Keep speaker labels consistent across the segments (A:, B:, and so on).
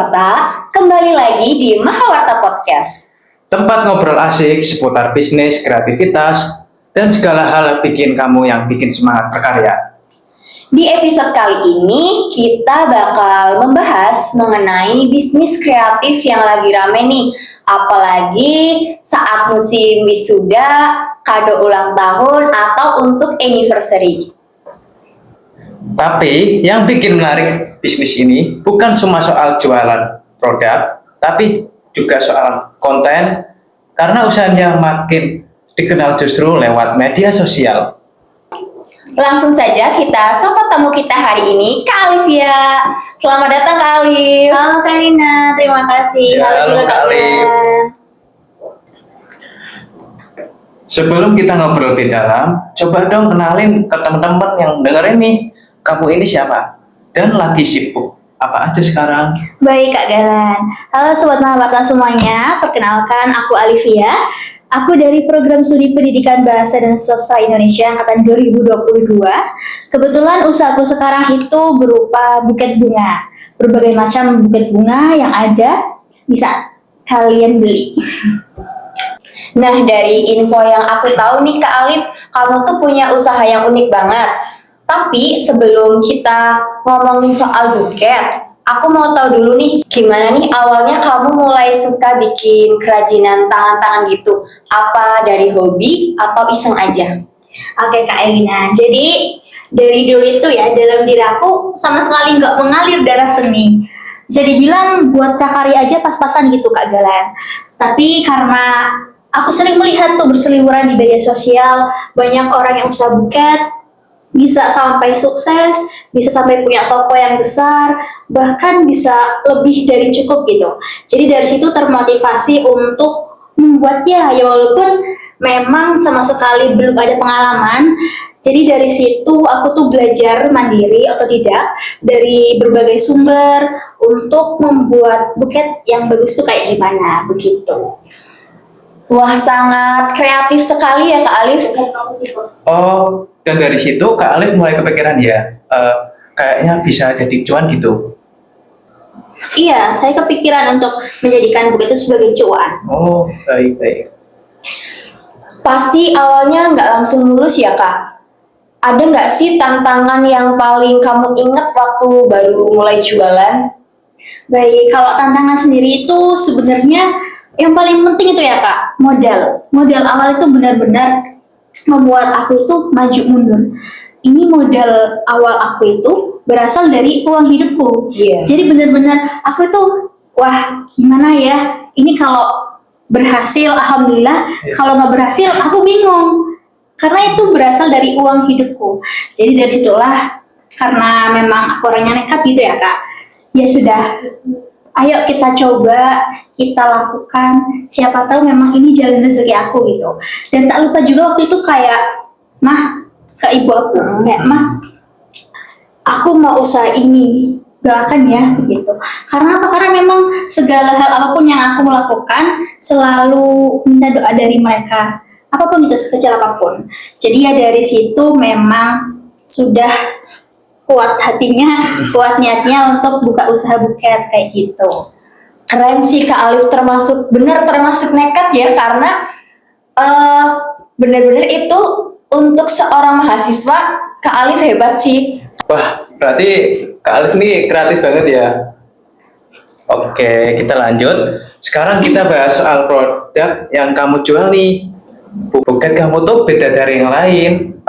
A: Mahawarta, kembali lagi di Mahawarta Podcast.
B: Tempat ngobrol asik seputar bisnis, kreativitas, dan segala hal yang bikin semangat berkarya.
A: Di episode kali ini, kita bakal membahas mengenai bisnis kreatif yang lagi rame nih. Apalagi saat musim wisuda, kado ulang tahun, atau untuk anniversary.
B: Tapi yang bikin menarik bisnis ini bukan cuma soal jualan produk, tapi juga soal konten, karena usahanya makin dikenal justru lewat media sosial.
A: Langsung saja kita sapa tamu kita hari ini, Kak Alivia. Selamat datang Kak Alif.
C: Halo Kak Rina, terima kasih.
B: Ya, halo,
C: juga
B: Kak Alif. Sebelum kita ngobrol di dalam, coba dong kenalin ke teman-teman yang dengerin nih, kamu ini siapa? Dan lagi sibuk apa aja sekarang?
C: Baik Kak Galan. Halo Sobat Mahawarta semuanya, perkenalkan aku Alivia. Aku dari Program Studi Pendidikan Bahasa dan Sastra Indonesia Angkatan 2022. Kebetulan usahaku sekarang itu berupa buket bunga. Berbagai macam buket bunga yang ada bisa kalian beli.
A: Nah, dari info yang aku tahu nih Kak Alif, kamu tuh punya usaha yang unik banget. Tapi sebelum kita ngomongin soal buket, aku mau tahu dulu nih, gimana nih awalnya kamu mulai suka bikin kerajinan tangan-tangan gitu? Apa dari hobi atau iseng aja?
C: Oke Kak Elina, jadi dari dulu itu ya, dalam diri aku sama sekali nggak mengalir darah seni. Bisa dibilang buat prakarya aja pas-pasan gitu Kak Galan. Tapi karena aku sering melihat tuh berseliweran di media sosial, banyak orang yang usaha buket, bisa sampai sukses, bisa sampai punya toko yang besar, bahkan bisa lebih dari cukup gitu. Jadi dari situ termotivasi untuk membuatnya, ya walaupun memang sama sekali belum ada pengalaman. Jadi dari situ aku tuh belajar mandiri, otodidak, dari berbagai sumber untuk membuat buket yang bagus tuh kayak gimana, begitu.
A: Wah, sangat kreatif sekali ya Kak Alif.
B: Oh, dan dari situ Kak Alif mulai kepikiran ya, kayaknya bisa jadi cuan gitu.
C: Iya, saya kepikiran untuk menjadikan buket itu sebagai cuan.
B: Oh, baik.
A: Pasti awalnya nggak langsung lulus ya Kak? Ada nggak sih tantangan yang paling kamu ingat waktu baru mulai jualan?
C: Baik, kalau tantangan sendiri itu sebenarnya yang paling penting itu ya Kak, modal. Modal awal itu benar-benar membuat aku itu maju mundur. Ini modal awal aku itu berasal dari uang hidupku.
A: Iya.
C: Jadi benar-benar aku itu, wah gimana ya, ini kalau berhasil alhamdulillah, kalau nggak berhasil aku bingung. Karena itu berasal dari uang hidupku. Jadi dari situlah, karena memang aku orangnya nekat gitu ya Kak, ya sudah, ayo kita coba, kita lakukan, siapa tahu memang ini jalan rezeki aku gitu. Dan tak lupa juga waktu itu kayak, Mah, ke ibu aku, kayak Mah, aku mau usaha ini, doakan ya, gitu. Karena apa? Karena memang segala hal apapun yang aku lakukan, selalu minta doa dari mereka. Apapun itu, sekecil apapun. Jadi ya dari situ memang sudah kuat hatinya, kuat niatnya untuk buka usaha buket kayak gitu.
A: Keren sih Kak Alif, termasuk nekat ya, karena benar-benar itu untuk seorang mahasiswa, Kak Alif hebat sih.
B: Wah, berarti Kak Alif nih kreatif banget ya. Oke, kita lanjut. Sekarang kita bahas soal produk yang kamu jual nih. Buket kamu tuh beda dari yang lain.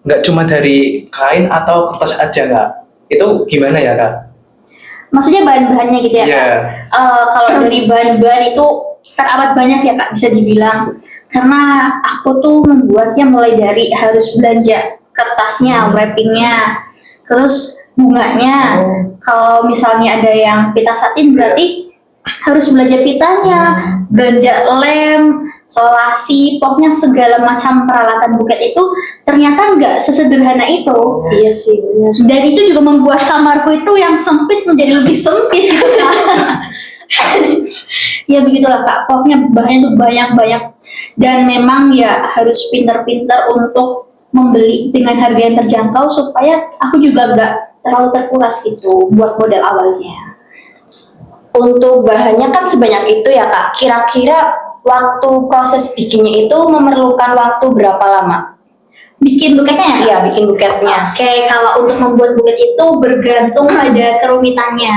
B: Nggak cuma dari kain atau kertas aja Kak. Itu gimana ya Kak?
C: Maksudnya bahan-bahannya gitu ya
B: Iya.
C: Kak? Kalau dari bahan-bahan itu teramat banyak ya Kak, bisa dibilang. Karena aku tuh membuatnya mulai dari harus belanja kertasnya, wrappingnya, terus bunganya. Kalau misalnya ada yang pita satin berarti harus belanja pitanya, belanja lem, solasi, pokoknya segala macam peralatan buket itu ternyata nggak sesederhana itu.
A: Iya sih, benar.
C: Dan itu juga membuat kamarku itu yang sempit menjadi lebih sempit. Ya begitulah Kak, pokoknya bahannya tuh banyak-banyak. Dan memang ya harus pintar-pintar untuk membeli dengan harga yang terjangkau supaya aku juga nggak terlalu terkuras gitu buat modal awalnya.
A: Untuk bahannya kan sebanyak itu ya Kak. Kira-kira waktu proses bikinnya itu memerlukan waktu berapa lama?
C: Bikin buketnya ya?
A: Iya, bikin buketnya.
C: Oke, kalau untuk membuat buket itu bergantung pada kerumitannya.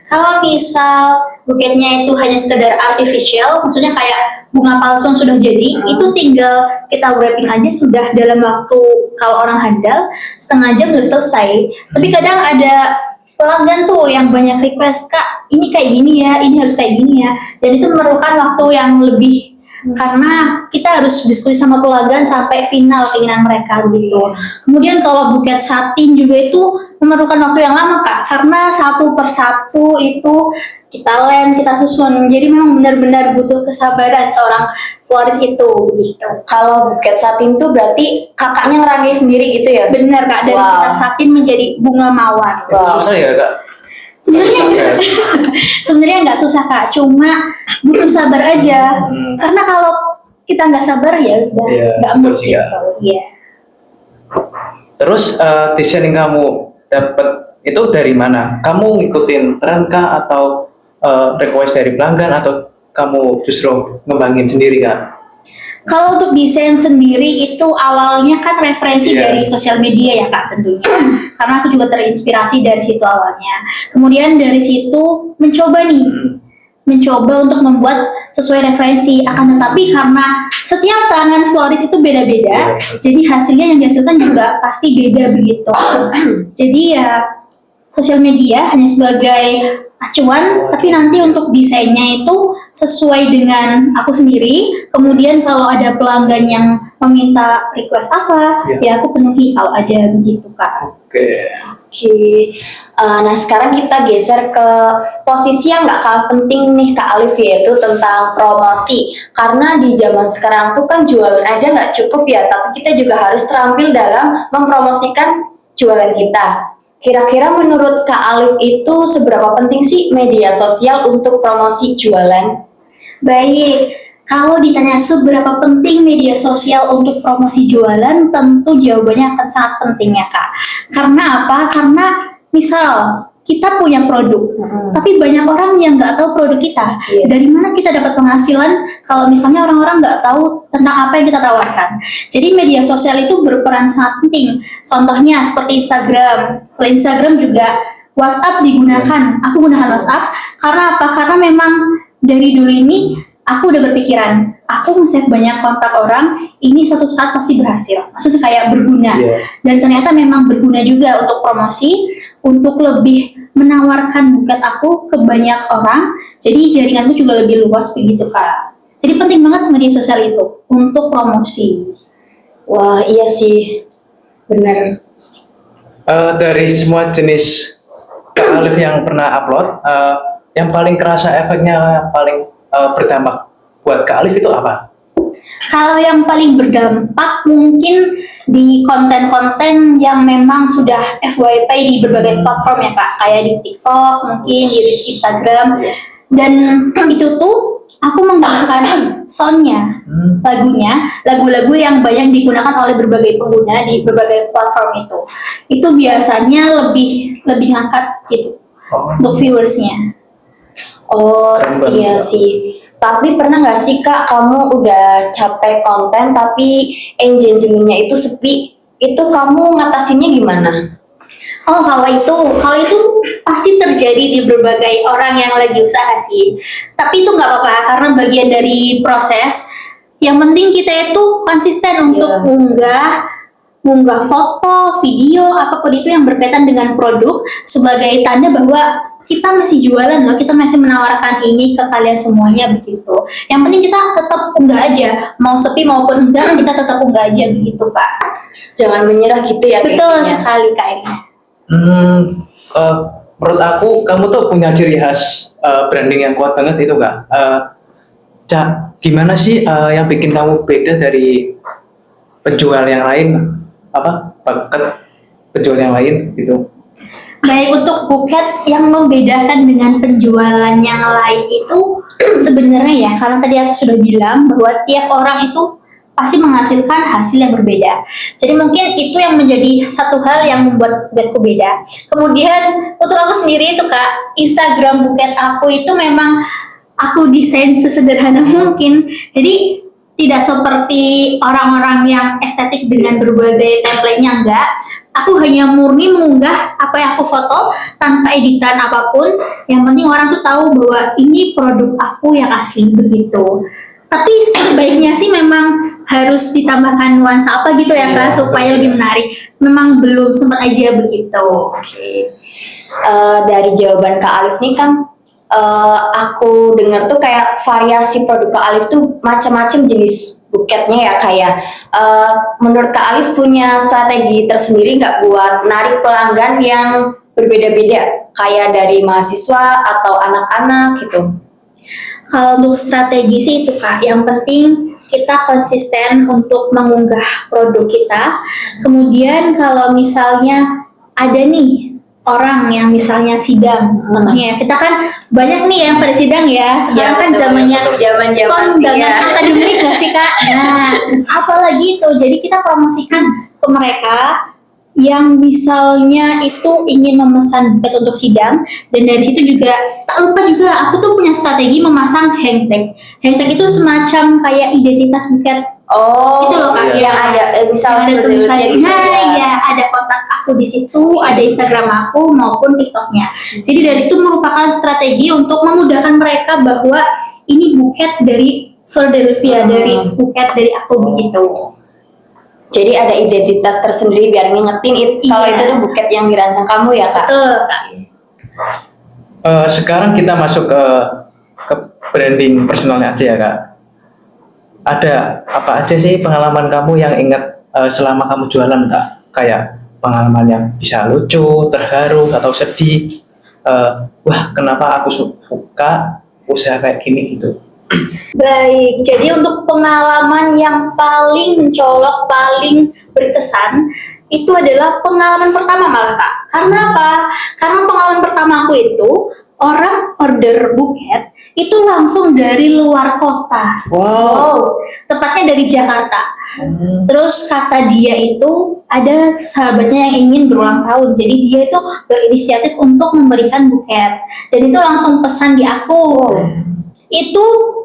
C: Kalau misal buketnya itu hanya sekedar artificial, maksudnya kayak bunga palsu yang sudah jadi, itu tinggal kita wrapping aja sudah dalam waktu, kalau orang handal, setengah jam sudah selesai. Tapi kadang ada pelanggan tuh yang banyak request, Kak, ini kayak gini ya, ini harus kayak gini ya. Dan itu memerlukan waktu yang lebih karena kita harus diskusi sama pelanggan sampai final keinginan mereka gitu. Kemudian kalau buket satin juga itu memerlukan waktu yang lama Kak, karena satu persatu itu kita lem, kita susun. Jadi memang benar-benar butuh kesabaran seorang florist itu gitu.
A: Kalau buket satin tuh berarti kakaknya ngerangkai sendiri gitu ya?
C: Benar Kak, dari
A: Wow.
C: kita satin menjadi bunga mawar.
B: Itu susah ya kak?
C: Sebenarnya
B: Susah, kan?
C: sebenarnya nggak susah Kak, cuma butuh sabar aja. Karena kalau kita nggak sabar ya udah
B: Iya,
C: nggak mood
B: betul sih, Kak.
C: gitu. Iya.
B: Terus desain yang kamu dapat itu dari mana? Kamu ngikutin tren kah atau request dari pelanggan atau kamu justru ngembangin sendiri kak?
C: Kalau untuk desain sendiri itu awalnya kan referensi
B: Iya.
C: dari sosial media ya Kak tentunya. Karena aku juga terinspirasi dari situ awalnya. Kemudian dari situ mencoba nih, mencoba untuk membuat sesuai referensi. Akan tetapi karena setiap tangan florist itu beda-beda,
B: Iya.
C: jadi hasilnya yang dihasilkan juga pasti beda begitu. Jadi ya sosial media hanya sebagai acuan, tapi nanti untuk desainnya itu sesuai dengan aku sendiri. Kemudian kalau ada pelanggan yang meminta request apa,
B: Iya.
C: ya aku penuhi kalau ada begitu Kak.
B: Oke.
A: Oke. Nah sekarang kita geser ke posisi yang nggak kalah penting nih Kak Alif, yaitu tentang promosi. Karena di zaman sekarang tuh kan jualan aja nggak cukup ya, tapi kita juga harus terampil dalam mempromosikan jualan kita. Kira-kira menurut Kak Alif itu seberapa penting sih media sosial untuk promosi jualan?
C: Baik, kalau ditanya seberapa penting media sosial untuk promosi jualan, tentu jawabannya akan sangat penting ya Kak. Karena apa? Karena misal kita punya produk, tapi banyak orang yang nggak tahu produk kita.
A: Iya.
C: Dari mana kita dapat penghasilan kalau misalnya orang-orang nggak tahu tentang apa yang kita tawarkan? Jadi media sosial itu berperan sangat penting. Contohnya seperti Instagram. Selain Instagram juga WhatsApp digunakan. Aku gunakan WhatsApp karena apa? Karena memang dari dulu ini aku udah berpikiran, aku nge-save banyak kontak orang, ini suatu saat pasti berhasil. Maksudnya kayak berguna.
B: Iya.
C: Dan ternyata memang berguna juga untuk promosi, untuk lebih menawarkan buket aku ke banyak orang. Jadi jaringanku juga lebih luas begitu Kak. Jadi penting banget media sosial itu untuk promosi.
A: Wah iya sih, bener.
B: Dari semua jenis Kak Alif yang pernah upload, yang paling kerasa efeknya, yang paling berdampak buat Kak Alif itu apa?
C: Kalau yang paling berdampak mungkin di konten-konten yang memang sudah FYP di berbagai platform ya Kak, kayak di TikTok, mungkin di Instagram. Dan itu tuh aku menggunakan soundnya, lagu-lagu yang banyak digunakan oleh berbagai pengguna di berbagai platform itu. Itu biasanya lebih ngangkat gitu untuk viewersnya.
A: Oh
B: Keren banget,
A: iya
B: Kak.
A: sih. Tapi pernah nggak sih Kak kamu udah capek konten tapi engagementnya itu sepi? Itu kamu ngatasinnya gimana?
C: Oh kalau itu pasti terjadi di berbagai orang yang lagi usaha sih. Tapi itu nggak apa-apa karena bagian dari proses. Yang penting kita itu konsisten untuk mengunggah foto, video, apapun itu yang berkaitan dengan produk sebagai tanda bahwa kita masih jualan loh, kita masih menawarkan ini ke kalian semuanya begitu. Yang penting kita tetap unggah aja, mau sepi maupun enggak kita tetap unggah aja begitu Kak.
A: Jangan menyerah gitu ya
C: Betul
A: kayaknya.
C: sekali Kak ini.
B: Menurut aku kamu tuh punya ciri khas branding yang kuat banget itu Kak. Cak, gimana sih yang bikin kamu beda dari penjual yang lain? Bakat penjual yang lain gitu?
C: Baik, untuk buket yang membedakan dengan penjualan yang lain itu sebenarnya ya, karena tadi aku sudah bilang bahwa tiap orang itu pasti menghasilkan hasil yang berbeda. Jadi mungkin itu yang menjadi satu hal yang membuat buketku beda. Kemudian untuk aku sendiri itu Kak, Instagram buket aku itu memang aku desain sesederhana mungkin. Jadi tidak seperti orang-orang yang estetik dengan berbagai template-nya, enggak. Aku hanya murni mengunggah apa yang aku foto tanpa editan apapun. Yang penting orang tuh tahu bahwa ini produk aku yang asli begitu. Tapi sebaiknya sih memang harus ditambahkan nuansa apa gitu ya Kak,
B: Iya,
C: supaya
B: betul.
C: lebih menarik. Memang belum sempat aja begitu.
A: Oke. Dari jawaban Kak Alif nih kan, aku dengar tuh kayak variasi produk Kak Alif tuh macam-macam jenis buketnya ya, kayak menurut Kak Alif punya strategi tersendiri nggak buat narik pelanggan yang berbeda-beda, kayak dari mahasiswa atau anak-anak gitu?
C: Kalau untuk strategi sih itu Kak, yang penting kita konsisten untuk mengunggah produk kita. Kemudian kalau misalnya ada nih orang yang misalnya sidang, contohnya kita kan banyak nih yang pada sidang ya. Sekarang kan zamannya
A: zaman-zaman
C: kondangan akademik gak sih Kak? Nah, apalagi itu. Jadi kita promosikan ke mereka yang misalnya itu ingin memesan buket untuk sidang, dan dari situ juga tak lupa juga aku tuh punya strategi memasang hang tag. Hang tag itu semacam kayak identitas buket.
A: Oh,
C: Itu loh, Kak,
A: yang ada
C: Yang
A: misal
C: ada tulisannya,
A: gitu
C: nah
A: ya.
C: ya ada kontak aku di situ, ada Instagram aku maupun TikToknya. Jadi dari situ merupakan strategi untuk memudahkan mereka bahwa ini buket dari Philadelphia, dari buket dari aku begitu.
A: Jadi ada identitas tersendiri biar ngingetin kalau
C: Iya.
A: itu tuh buket yang dirancang kamu ya Kak.
C: Betul Kak.
B: Sekarang kita masuk ke branding personalnya aja ya Kak. Ada apa aja sih pengalaman kamu yang ingat selama kamu jualan Kak? Kayak pengalaman yang bisa lucu, terharu, atau sedih. Wah, kenapa aku suka usaha kayak gini gitu?
C: Baik, jadi untuk pengalaman yang paling mencolok, paling berkesan, itu adalah pengalaman pertama malah Kak. Karena apa? Karena pengalaman pertama aku itu, orang order buket, itu langsung dari luar kota.
B: Wow.
C: Tepatnya dari Jakarta. Terus kata dia itu, ada sahabatnya yang ingin berulang tahun, jadi dia itu berinisiatif untuk memberikan buket. Dan itu langsung pesan di aku. Itu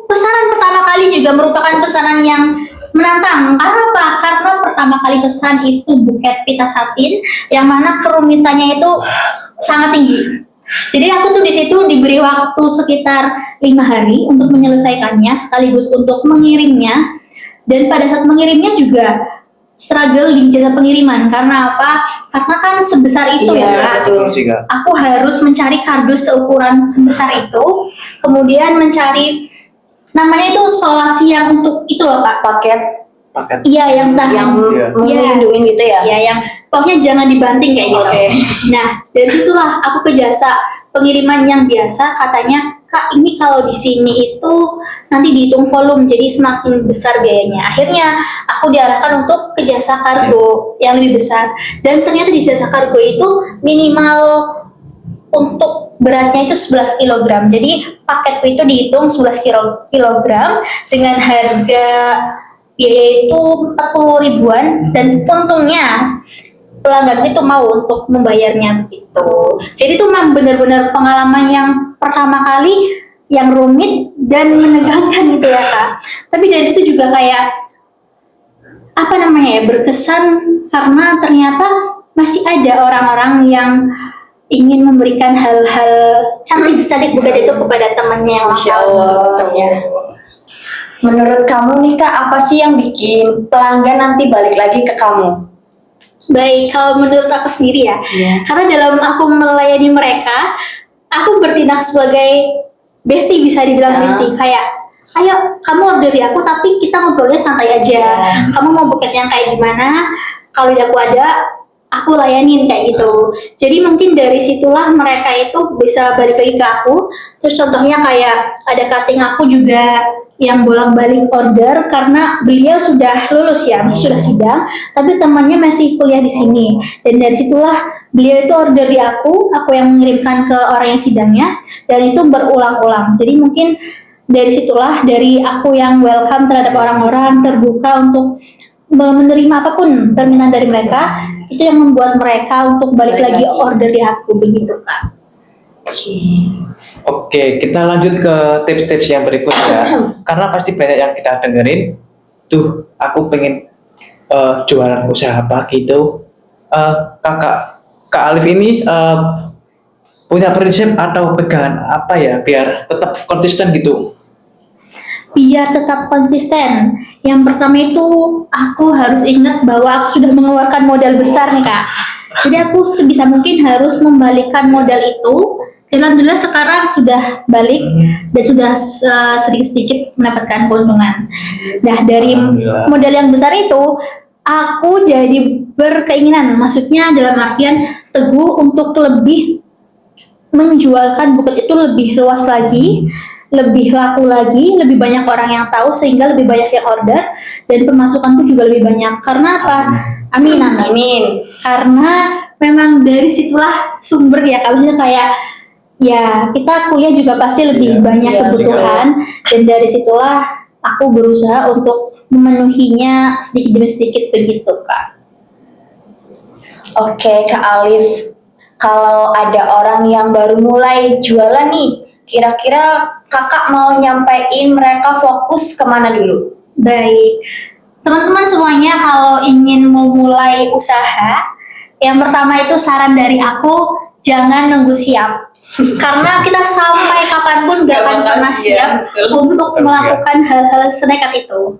C: pesanan pertama kali juga merupakan pesanan yang menantang. Karena apa? Karena pertama kali pesan itu buket pita satin yang mana kerumitannya itu sangat tinggi. Jadi aku tuh di situ diberi waktu sekitar 5 hari untuk menyelesaikannya sekaligus untuk mengirimnya. Dan pada saat mengirimnya juga struggle di jasa pengiriman. Karena apa? Karena kan sebesar itu
A: Iya,
C: ya Kak.
B: Betul sih Kak.
C: Aku harus mencari kardus seukuran sebesar itu, kemudian mencari namanya itu solasi yang untuk itu loh Kak.
A: Paket
B: Paket.
C: Iya, yang tahan.
A: yang
B: Iya.
A: melindungi gitu ya.
C: Ya, yang pokoknya jangan dibanting kayak gitu.
A: Oke.
C: Nah, dari situlah aku ke jasa pengiriman yang biasa. Katanya, Kak, ini kalau di sini itu nanti dihitung volume, jadi semakin besar biayanya. Akhirnya aku diarahkan untuk ke jasa kargo yang lebih besar. Dan ternyata di jasa kargo itu minimal untuk beratnya itu 11 kg. Jadi paketku itu dihitung 11 kg dengan harga biaya itu 40 ribuan, dan untungnya pelanggan itu mau untuk membayarnya gitu. Jadi itu memang benar-benar pengalaman yang pertama kali yang rumit dan menegangkan gitu ya Kak. Tapi dari situ juga kayak apa namanya ya, berkesan karena ternyata masih ada orang-orang yang ingin memberikan hal-hal cantik-cantik bukan itu kepada temannya yang
A: Masya
C: nakal
A: Allah.
C: gitu.
A: Ya. Menurut kamu nih Kak, apa sih yang bikin pelanggan nanti balik lagi ke kamu?
C: Baik, kalau menurut aku sendiri ya,
A: Iya.
C: karena dalam aku melayani mereka, aku bertindak sebagai bestie, bisa dibilang
A: Ya.
C: bestie. Kayak, ayo kamu order dari aku, tapi kita ngobrolnya santai aja.
A: Ya.
C: Kamu mau buket yang kayak gimana? Kalau udah aku ada, aku layanin kayak gitu. Jadi mungkin dari situlah mereka itu bisa balik lagi ke aku. Terus contohnya kayak ada cutting aku juga yang bolak-balik order karena beliau sudah lulus ya, sudah sidang, tapi temannya masih kuliah di sini. Dan dari situlah beliau itu order di aku yang mengirimkan ke orang yang sidangnya, dan itu berulang-ulang. Jadi mungkin dari situlah, dari aku yang welcome terhadap orang-orang, terbuka untuk menerima apapun permintaan dari mereka, itu yang membuat mereka untuk balik lagi order di aku, begitu Kak.
A: Oke.
B: Oke, kita lanjut ke tips-tips yang berikutnya. Karena pasti banyak yang kita dengerin, tuh aku pengen jualan usaha apa gitu. Kak Alif ini punya prinsip atau pegangan apa ya biar tetap konsisten gitu?
C: Biar tetap konsisten, yang pertama itu aku harus ingat bahwa aku sudah mengeluarkan modal besar nih Kak. Jadi aku sebisa mungkin harus membalikan modal itu. Dan alhamdulillah sekarang sudah balik dan sudah sedikit-sedikit mendapatkan keuntungan. Nah, dari
B: Alhamdulillah.
C: modal yang besar itu aku jadi berkeinginan, maksudnya dalam artian teguh untuk lebih menjualkan buket itu lebih luas lagi, lebih laku lagi, lebih banyak orang yang tahu sehingga lebih banyak yang order dan pemasukanku juga lebih banyak. Karena apa? Amin amin.
A: Amin.
C: Karena memang dari situlah sumber ya, kalau misalnya kayak ya kita kuliah juga pasti lebih
B: Iya,
C: banyak
A: iya,
C: kebutuhan dan dari situlah aku berusaha untuk memenuhinya sedikit demi sedikit, begitu Kak.
A: Oke, Kak Alif. Kalau ada orang yang baru mulai jualan nih, kira-kira kakak mau nyampein mereka fokus kemana dulu?
C: Baik, teman-teman semuanya kalau ingin memulai usaha, yang pertama itu saran dari aku, jangan nunggu siap. Karena kita sampai kapanpun gak akan pernah siap untuk melakukan hal-hal senekat itu.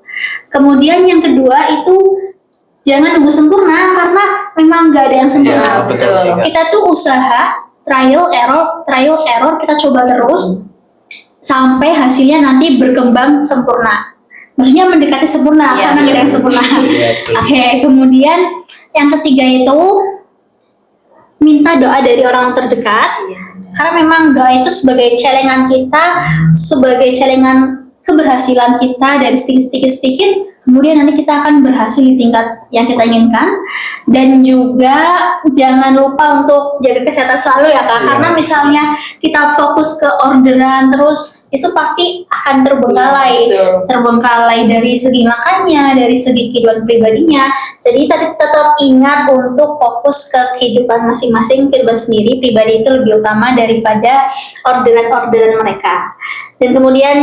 C: Kemudian yang kedua itu jangan nunggu sempurna, karena memang gak ada yang sempurna.
B: Iya, betul sih, Kak.
C: Kita tuh usaha trial error kita coba terus sampai hasilnya nanti berkembang sempurna. Maksudnya mendekati sempurna,
A: Iya,
C: karena
A: iya.
C: kita yang sempurna.
B: Iya, betul.
C: Oke, kemudian yang ketiga itu minta doa dari orang terdekat. Karena memang doa itu sebagai celengan kita, sebagai celengan keberhasilan kita dari sedikit-sedikit, kemudian nanti kita akan berhasil di tingkat yang kita inginkan. Dan juga jangan lupa untuk jaga kesehatan selalu ya Kak,
B: Iya.
C: karena misalnya kita fokus ke orderan terus, itu pasti akan terbengkalai.
A: Betul.
C: Terbengkalai dari segi makannya, dari segi kehidupan pribadinya. Jadi tetap ingat untuk fokus ke kehidupan masing-masing, kehidupan sendiri, pribadi itu lebih utama daripada orderan-orderan mereka. Dan kemudian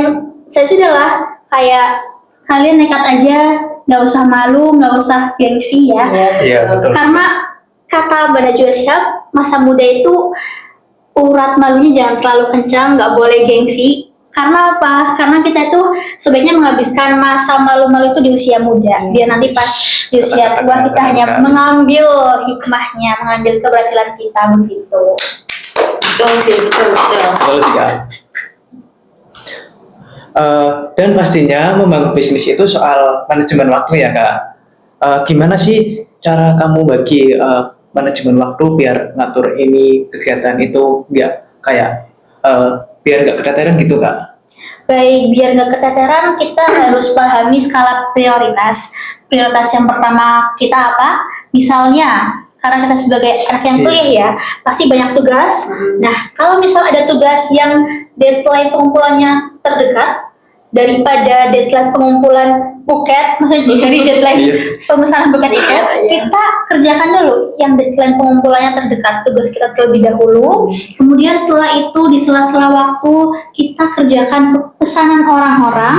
C: saya sudahlah, kayak kalian nekat aja, nggak usah malu, nggak usah gengsi ya.
B: Iya, betul.
C: Karena kata Banda juga Shihab, masa muda itu urat malunya jangan terlalu kencang, nggak boleh gengsi. Karena apa? Karena kita itu sebaiknya menghabiskan masa malu-malu itu di usia muda. Biar nanti pas di usia tua kita hanya mengambil hikmahnya, mengambil keberhasilan kita, begitu.
A: Betul sih, betul.
B: Betul sih, Kak. Dan pastinya membangun bisnis itu soal manajemen waktu ya Kak. Gimana sih cara kamu bagi manajemen waktu biar ngatur ini kegiatan itu nggak kayak biar nggak keteteran gitu Kak?
C: Baik, biar nggak keteteran, kita harus pahami skala prioritas. Prioritas yang pertama kita apa? Misalnya, karena kita sebagai anak yang kuliah ya, pasti banyak tugas. Nah, kalau misal ada tugas yang deadline pengumpulannya terdekat daripada deadline pengumpulan buket, maksudnya dari deadline
B: Iya.
C: pemesanan buket itu, kita kerjakan dulu yang deadline pengumpulannya terdekat, tugas kita terlebih dahulu. Kemudian setelah itu di sela-sela waktu kita kerjakan pesanan orang-orang.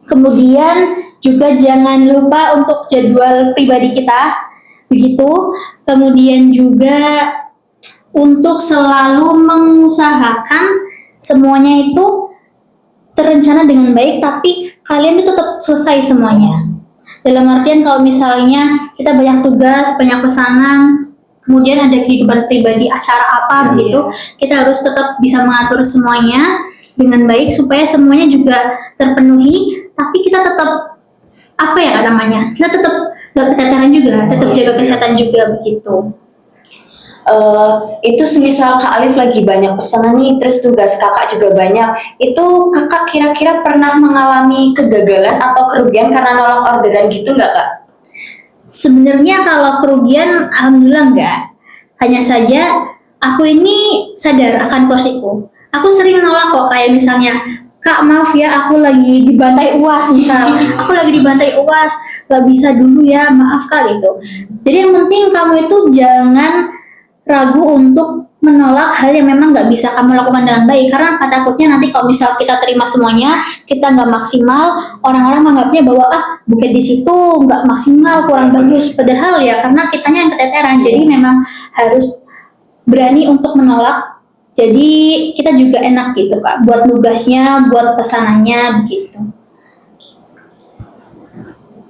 C: Kemudian juga jangan lupa untuk jadwal pribadi kita, begitu. Kemudian juga untuk selalu mengusahakan semuanya itu terencana dengan baik, tapi kalian itu tetap selesai semuanya. Dalam artian kalau misalnya kita banyak tugas, banyak pesanan, kemudian ada kehidupan pribadi, acara apa begitu, kita harus tetap bisa mengatur semuanya dengan baik supaya semuanya juga terpenuhi, tapi kita tetap apa ya namanya, kita tetap gak keteteran juga, tetap jaga kesehatan juga, begitu.
A: Itu semisal Kak Alif lagi banyak pesanan nih, terus tugas kakak juga banyak, itu kakak kira-kira pernah mengalami kegagalan atau kerugian karena nolak orderan gitu nggak Kak?
C: Sebenarnya kalau kerugian, alhamdulillah enggak. Hanya saja aku ini sadar akan porsiku. Aku sering nolak kok, kayak misalnya Kak maaf ya aku lagi dibantai UAS misal, aku lagi dibantai UAS, gak bisa dulu ya, maaf Kak gitu. Jadi yang penting kamu itu jangan ragu untuk menolak hal yang memang nggak bisa kamu lakukan dengan baik, karena apa takutnya nanti kalau misal kita terima semuanya kita nggak maksimal, orang-orang menganggapnya bahwa bukan di situ nggak maksimal, kurang bagus, padahal ya karena kitanya yang keteteran. Jadi memang harus berani untuk menolak, jadi kita juga enak gitu Kak buat nugasnya, buat pesanannya begitu.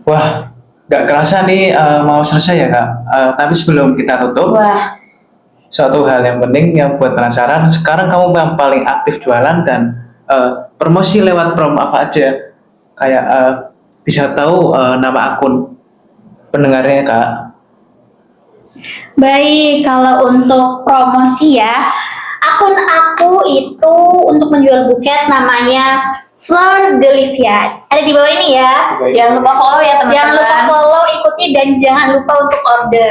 B: Wah, nggak kerasa nih mau selesai ya Kak. Tapi sebelum kita tutup,
A: Wah,
B: suatu hal yang penting yang buat penasaran, sekarang kamu yang paling aktif jualan dan promosi lewat prom apa aja? Kayak bisa tahu nama akun pendengarnya Kak.
C: Baik, kalau untuk promosi ya, akun aku itu untuk menjual buket namanya Flor Delivia. Ada di bawah ini ya.
A: jangan lupa follow ya teman-teman.
C: Jangan lupa follow, ikuti, dan jangan lupa untuk order.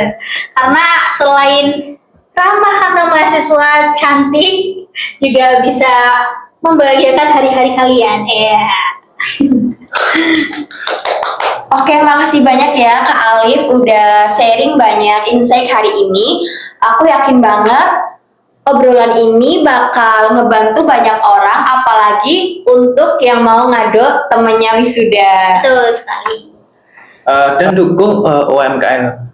C: Karena selain ramah kantong mahasiswa, cantik, juga bisa membahagiakan hari-hari kalian. Ya.
A: Oke, makasih banyak ya Kak Alif udah sharing banyak insight hari ini. Aku yakin banget obrolan ini bakal ngebantu banyak orang, apalagi untuk yang mau ngado temennya wisuda.
C: Betul sekali.
B: Dan dukung UMKM.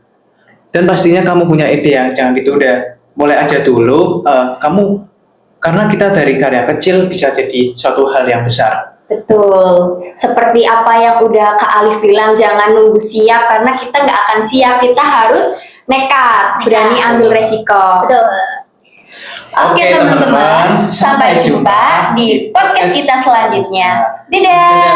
B: Dan pastinya kamu punya ide yang jangan ditunda. Mulai aja dulu, kamu karena kita dari karya kecil bisa jadi suatu hal yang besar.
A: Betul, seperti apa yang udah Kak Alif bilang, jangan nunggu siap karena kita nggak akan siap, kita harus nekat, berani ambil resiko.
C: Betul.
A: Oke teman-teman, sampai jumpa di podcast kita selanjutnya. Dadah!